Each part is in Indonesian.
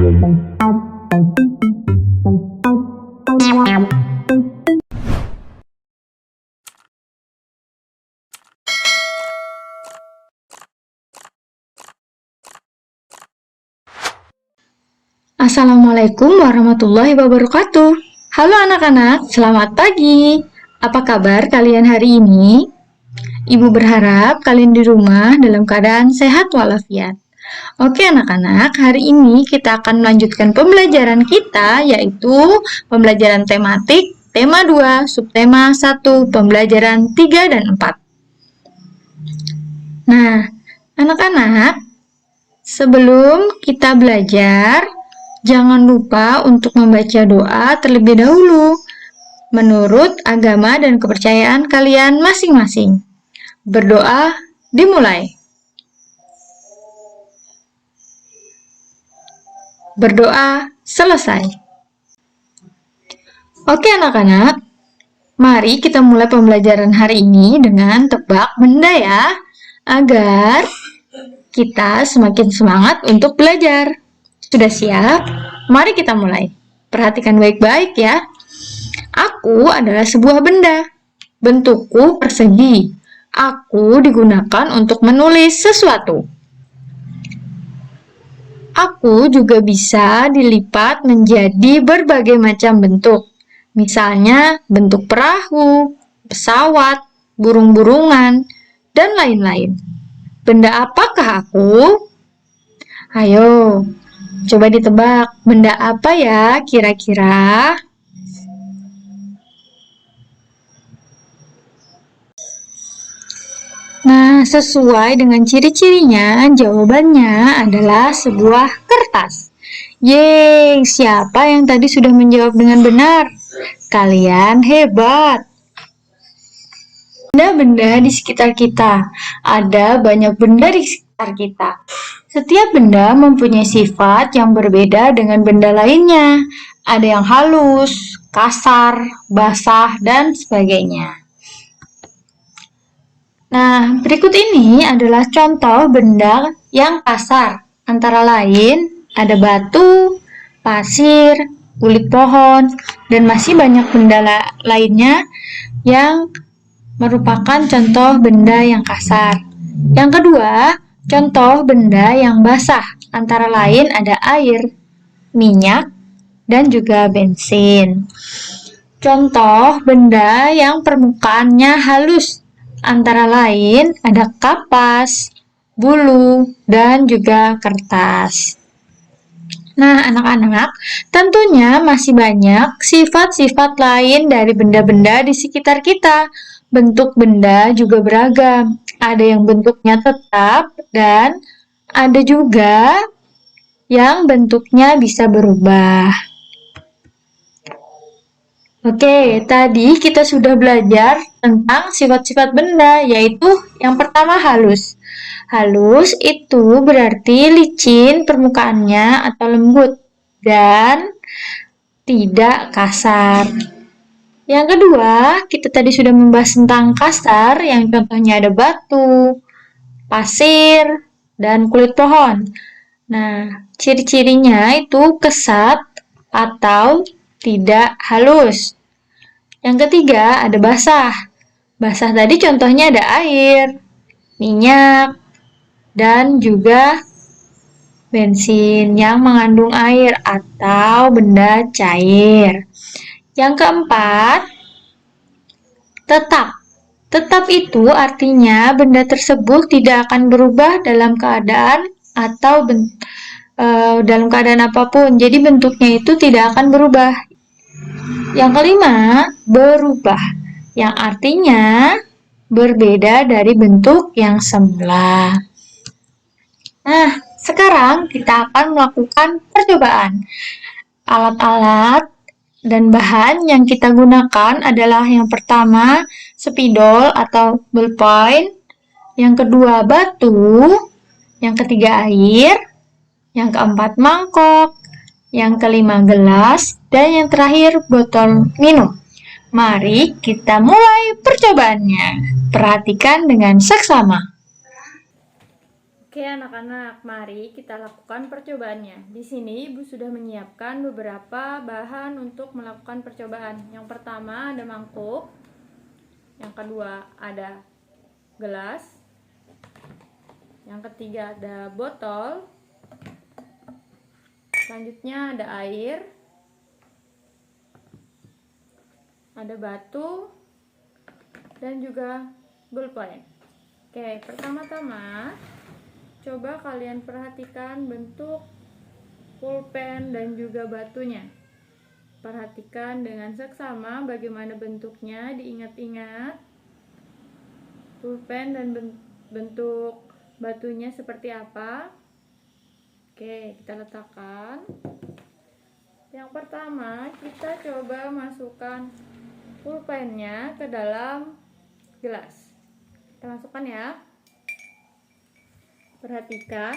Assalamualaikum warahmatullahi wabarakatuh. Halo anak-anak, selamat pagi. Apa kabar kalian hari ini? Ibu berharap kalian di rumah dalam keadaan sehat walafiat. Oke anak-anak, hari ini kita akan melanjutkan pembelajaran kita, yaitu pembelajaran tematik, tema 2, subtema 1, pembelajaran 3 dan 4. Nah, anak-anak, sebelum kita belajar, jangan lupa untuk membaca doa terlebih dahulu, menurut agama dan kepercayaan kalian masing-masing. Berdoa dimulai. Berdoa selesai. Oke anak-anak, mari kita mulai pembelajaran hari ini dengan tebak benda ya, agar kita semakin semangat untuk belajar. Sudah siap? Mari kita mulai. Perhatikan baik-baik ya. Aku adalah sebuah benda. Bentukku persegi. Aku digunakan untuk menulis sesuatu. Aku juga bisa dilipat menjadi berbagai macam bentuk. Misalnya bentuk perahu, pesawat, burung-burungan, dan lain-lain. Benda apakah aku? Ayo, coba ditebak, benda apa ya kira-kira? Nah, sesuai dengan ciri-cirinya, jawabannya adalah sebuah kertas. Yeay, siapa yang tadi sudah menjawab dengan benar? Kalian hebat! Benda-benda di sekitar kita. Ada banyak benda di sekitar kita. Setiap benda mempunyai sifat yang berbeda dengan benda lainnya. Ada yang halus, kasar, basah, dan sebagainya. Nah, berikut ini adalah contoh benda yang kasar. Antara lain, ada batu, pasir, kulit pohon, dan masih banyak benda lainnya yang merupakan contoh benda yang kasar. Yang kedua, contoh benda yang basah, antara lain ada air, minyak, dan juga bensin. Contoh benda yang permukaannya halus, antara lain ada kapas, bulu, dan juga kertas. Nah, anak-anak, tentunya masih banyak sifat-sifat lain dari benda-benda di sekitar kita. Bentuk benda juga beragam. Ada yang bentuknya tetap dan ada juga yang bentuknya bisa berubah. Oke, tadi kita sudah belajar tentang sifat-sifat benda, yaitu yang pertama halus. Halus itu berarti licin permukaannya atau lembut dan tidak kasar. Yang kedua, kita tadi sudah membahas tentang kasar, yang contohnya ada batu, pasir, dan kulit pohon. Nah, ciri-cirinya itu kesat atau tidak halus. Yang ketiga, ada basah. Basah tadi contohnya ada air, minyak, dan juga bensin yang mengandung air atau benda cair. Yang keempat, tetap. Tetap itu artinya benda tersebut tidak akan berubah dalam keadaan atau dalam keadaan apapun. Jadi bentuknya itu tidak akan berubah. Yang kelima, berubah. Yang artinya berbeda dari bentuk yang semula. Nah, sekarang kita akan melakukan percobaan. Alat-alat dan bahan yang kita gunakan adalah yang pertama spidol atau ballpoint, yang kedua batu, yang ketiga air, yang keempat mangkok, yang kelima gelas, dan yang terakhir botol minum. Mari kita mulai percobaannya. Perhatikan dengan seksama. Oke anak-anak, mari kita lakukan percobaannya. Di sini Ibu sudah menyiapkan beberapa bahan untuk melakukan percobaan. Yang pertama ada mangkuk, yang kedua ada gelas, yang ketiga ada botol, selanjutnya ada air, ada batu, dan juga pulpen. Oke, pertama-tama coba kalian perhatikan bentuk pulpen dan juga batunya. Perhatikan dengan seksama bagaimana bentuknya, diingat-ingat. Pulpen dan bentuk batunya seperti apa. Oke, kita letakkan. Yang pertama, kita coba masukkan pulpennya ke dalam gelas. Kita masukkan ya. Perhatikan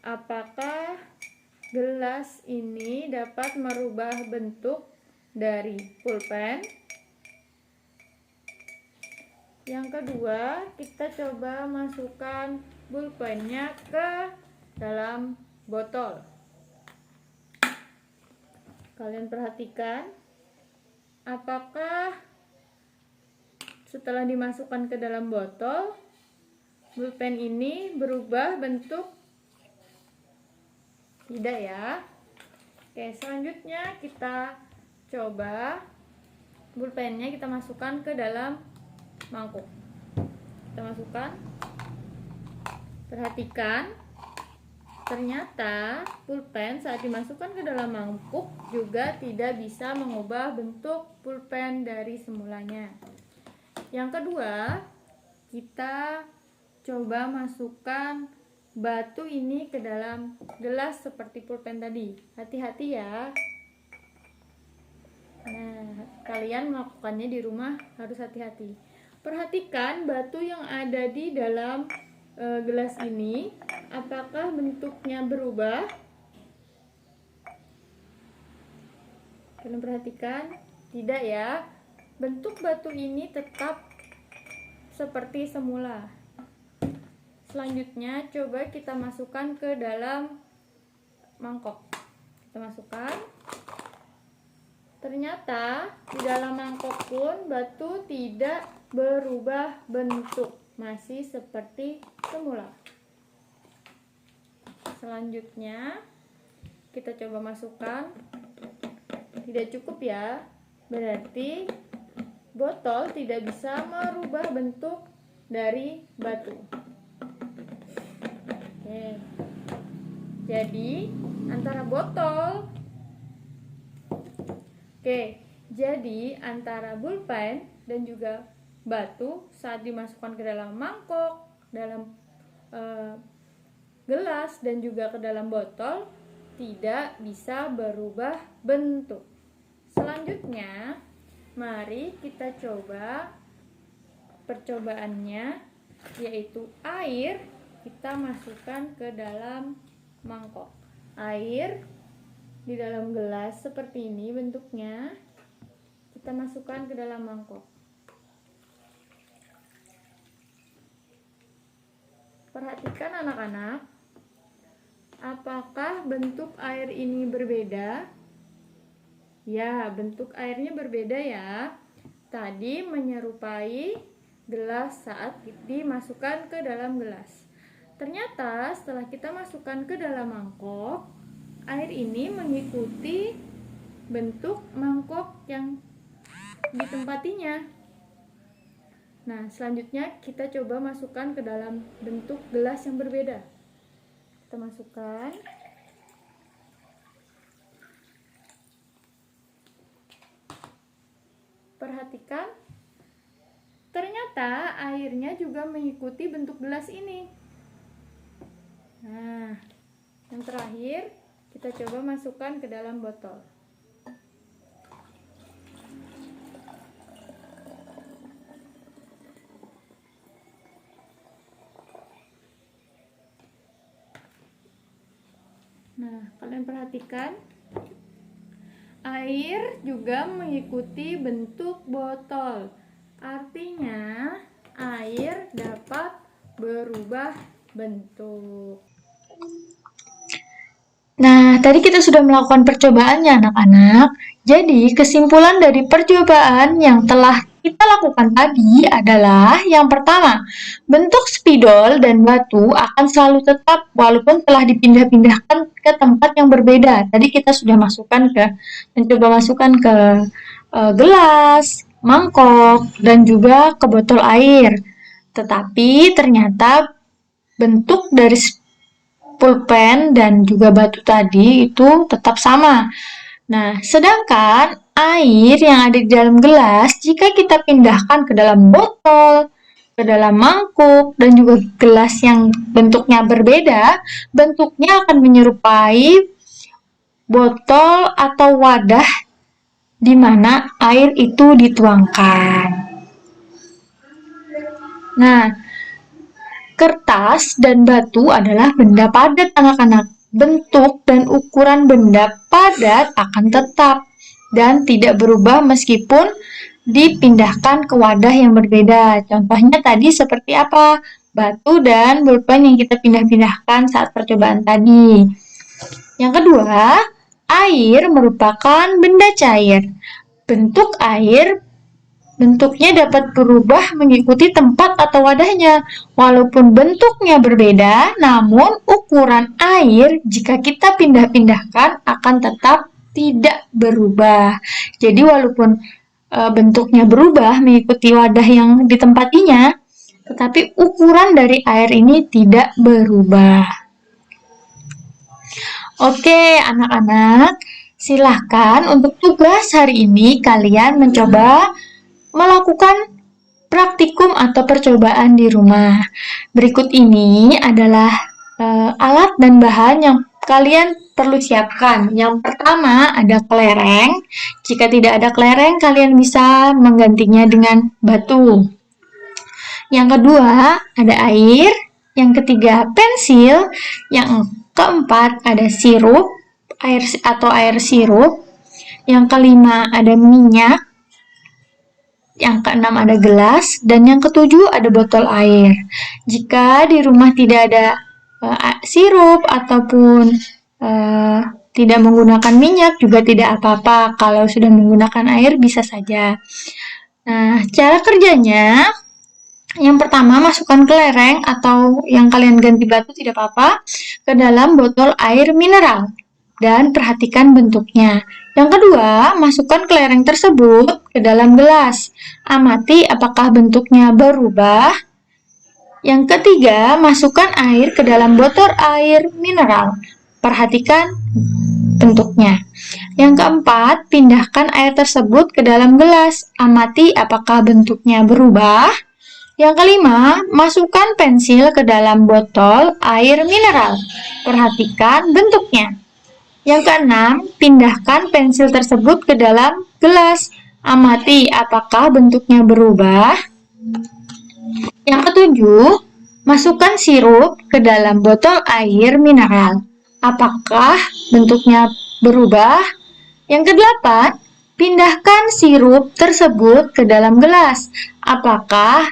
apakah gelas ini dapat merubah bentuk dari pulpen. Yang kedua, kita coba masukkan pulpennya ke dalam botol. Kalian perhatikan apakah setelah dimasukkan ke dalam botol pulpen ini berubah bentuk? Tidak ya. Oke, selanjutnya kita coba pulpennya kita masukkan ke dalam mangkuk. Kita masukkan. Perhatikan, ternyata pulpen saat dimasukkan ke dalam mangkuk juga tidak bisa mengubah bentuk pulpen dari semulanya. Yang kedua, kita coba masukkan batu ini ke dalam gelas seperti pulpen tadi. Hati-hati ya. Nah, kalian melakukannya di rumah harus hati-hati. Perhatikan batu yang ada di dalam gelas ini, apakah bentuknya berubah? Kalian perhatikan, tidak ya. Bentuk batu ini tetap seperti semula. Selanjutnya coba kita masukkan ke dalam mangkok. Kita masukkan. Ternyata di dalam mangkok pun batu tidak berubah bentuk, masih seperti semula. Selanjutnya kita coba masukkan. Tidak cukup ya, berarti botol tidak bisa merubah bentuk dari batu. Oke. Jadi antara botol pulpen dan juga batu saat dimasukkan ke dalam mangkok, dalam gelas dan juga ke dalam botol tidak bisa berubah bentuk. Selanjutnya, mari kita coba percobaannya, yaitu air kita masukkan ke dalam mangkok. Air di dalam gelas seperti ini bentuknya, kita masukkan ke dalam mangkok. Perhatikan anak-anak, apakah bentuk air ini berbeda? Ya, bentuk airnya berbeda ya. Tadi menyerupai gelas saat dimasukkan ke dalam gelas. Ternyata setelah kita masukkan ke dalam mangkok, air ini mengikuti bentuk mangkok yang ditempatinya. Nah, selanjutnya kita coba masukkan ke dalam bentuk gelas yang berbeda. Kita masukkan. Perhatikan, ternyata airnya juga mengikuti bentuk gelas ini. Nah, yang terakhir kita coba masukkan ke dalam botol. Nah, kalian perhatikan, air juga mengikuti bentuk botol. Artinya, air dapat berubah bentuk. Nah, tadi kita sudah melakukan percobaannya, anak-anak. Jadi, kesimpulan dari percobaan yang telah kita lakukan tadi adalah yang pertama, bentuk spidol dan batu akan selalu tetap walaupun telah dipindah-pindahkan ke tempat yang berbeda. Tadi kita sudah mencoba masukkan ke gelas, mangkok, dan juga ke botol air. Tetapi ternyata bentuk dari pulpen dan juga batu tadi itu tetap sama. Nah, sedangkan air yang ada di dalam gelas, jika kita pindahkan ke dalam botol, ke dalam mangkuk, dan juga gelas yang bentuknya berbeda, bentuknya akan menyerupai botol atau wadah di mana air itu dituangkan. Nah, kertas dan batu adalah benda padat, anak-anak. Bentuk dan ukuran benda padat akan tetap dan tidak berubah meskipun dipindahkan ke wadah yang berbeda. Contohnya tadi seperti apa? Batu dan pulpen yang kita pindah-pindahkan saat percobaan tadi. Yang kedua, air merupakan benda cair. Bentuknya dapat berubah mengikuti tempat atau wadahnya. Walaupun bentuknya berbeda, namun ukuran air jika kita pindah-pindahkan akan tetap tidak berubah. Jadi walaupun bentuknya berubah mengikuti wadah yang ditempatinya, tetapi ukuran dari air ini tidak berubah. Oke, anak-anak, silahkan untuk tugas hari ini kalian mencoba melakukan praktikum atau percobaan di rumah. Berikut ini adalah alat dan bahan yang kalian perlu siapkan. Yang pertama ada kelereng. Jika tidak ada kelereng, kalian bisa menggantinya dengan batu. Yang kedua ada air. Yang ketiga pensil. Yang keempat ada sirup, air sirup. Yang kelima ada minyak. Yang keenam ada gelas, dan yang ketujuh ada botol air. Jika di rumah tidak ada sirup ataupun tidak menggunakan minyak juga tidak apa-apa. Kalau sudah menggunakan air bisa saja. Nah, cara kerjanya, yang pertama masukkan kelereng atau yang kalian ganti batu tidak apa-apa ke dalam botol air mineral. Dan perhatikan bentuknya. Yang kedua, masukkan kelereng tersebut ke dalam gelas. Amati apakah bentuknya berubah. Yang ketiga, masukkan air ke dalam botol air mineral. Perhatikan bentuknya. Yang keempat, pindahkan air tersebut ke dalam gelas. Amati apakah bentuknya berubah. Yang kelima, masukkan pensil ke dalam botol air mineral. Perhatikan bentuknya. Yang keenam, pindahkan pensil tersebut ke dalam gelas. Amati apakah bentuknya berubah. Yang ketujuh, masukkan sirup ke dalam botol air mineral. Apakah bentuknya berubah? Yang kedelapan, pindahkan sirup tersebut ke dalam gelas. Apakah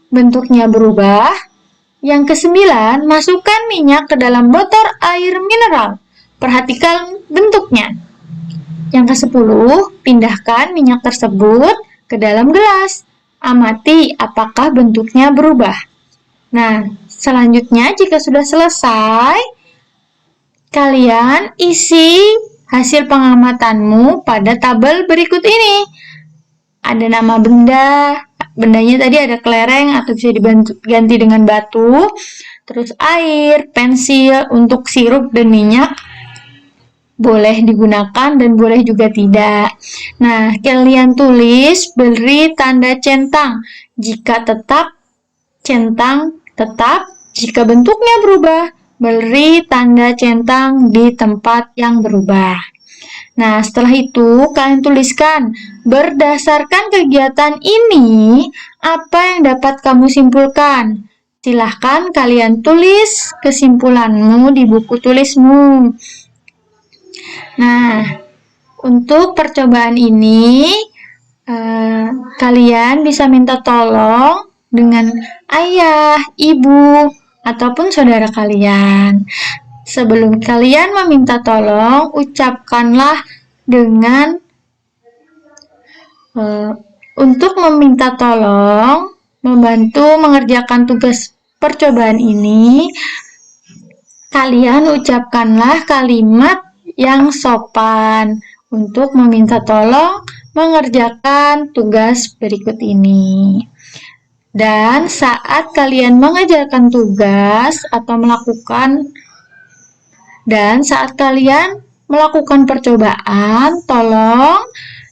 bentuknya berubah? Yang kesembilan, masukkan minyak ke dalam botol air mineral. Perhatikan bentuknya. Yang kesepuluh, pindahkan minyak tersebut ke dalam gelas. Amati apakah bentuknya berubah. Nah, selanjutnya jika sudah selesai, kalian isi hasil pengamatanmu pada tabel berikut ini. Ada nama bendanya tadi ada kelereng atau bisa diganti dengan batu, terus air, pensil, untuk sirup dan minyak boleh digunakan dan boleh juga tidak. Nah, kalian tulis, beri tanda centang. Jika tetap, centang tetap. Jika bentuknya berubah, beri tanda centang di tempat yang berubah. Nah, setelah itu kalian tuliskan, berdasarkan kegiatan ini, apa yang dapat kamu simpulkan? Silahkan kalian tulis kesimpulanmu di buku tulismu. Nah, untuk percobaan ini, kalian bisa minta tolong dengan ayah, ibu, ataupun saudara kalian. Sebelum kalian meminta tolong, ucapkanlah dengan untuk meminta tolong, membantu mengerjakan tugas percobaan ini, kalian ucapkanlah kalimat yang sopan untuk meminta tolong mengerjakan tugas berikut ini. Dan saat kalian mengerjakan tugas atau melakukan percobaan, tolong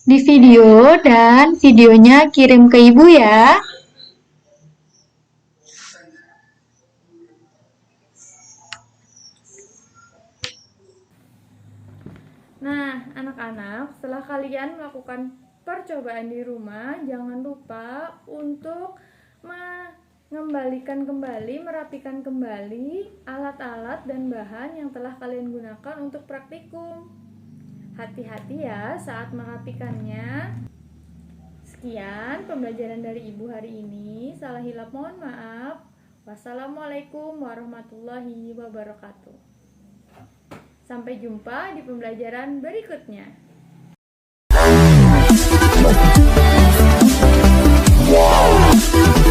di video dan videonya kirim ke ibu ya. Nah, anak-anak, setelah kalian melakukan percobaan di rumah, jangan lupa untuk mengembalikan kembali, merapikan kembali alat-alat dan bahan yang telah kalian gunakan untuk praktikum. Hati-hati ya saat merapikannya. Sekian pembelajaran dari Ibu hari ini. Salah hilap mohon maaf. Wassalamualaikum warahmatullahi wabarakatuh. Sampai jumpa di pembelajaran berikutnya. Wow.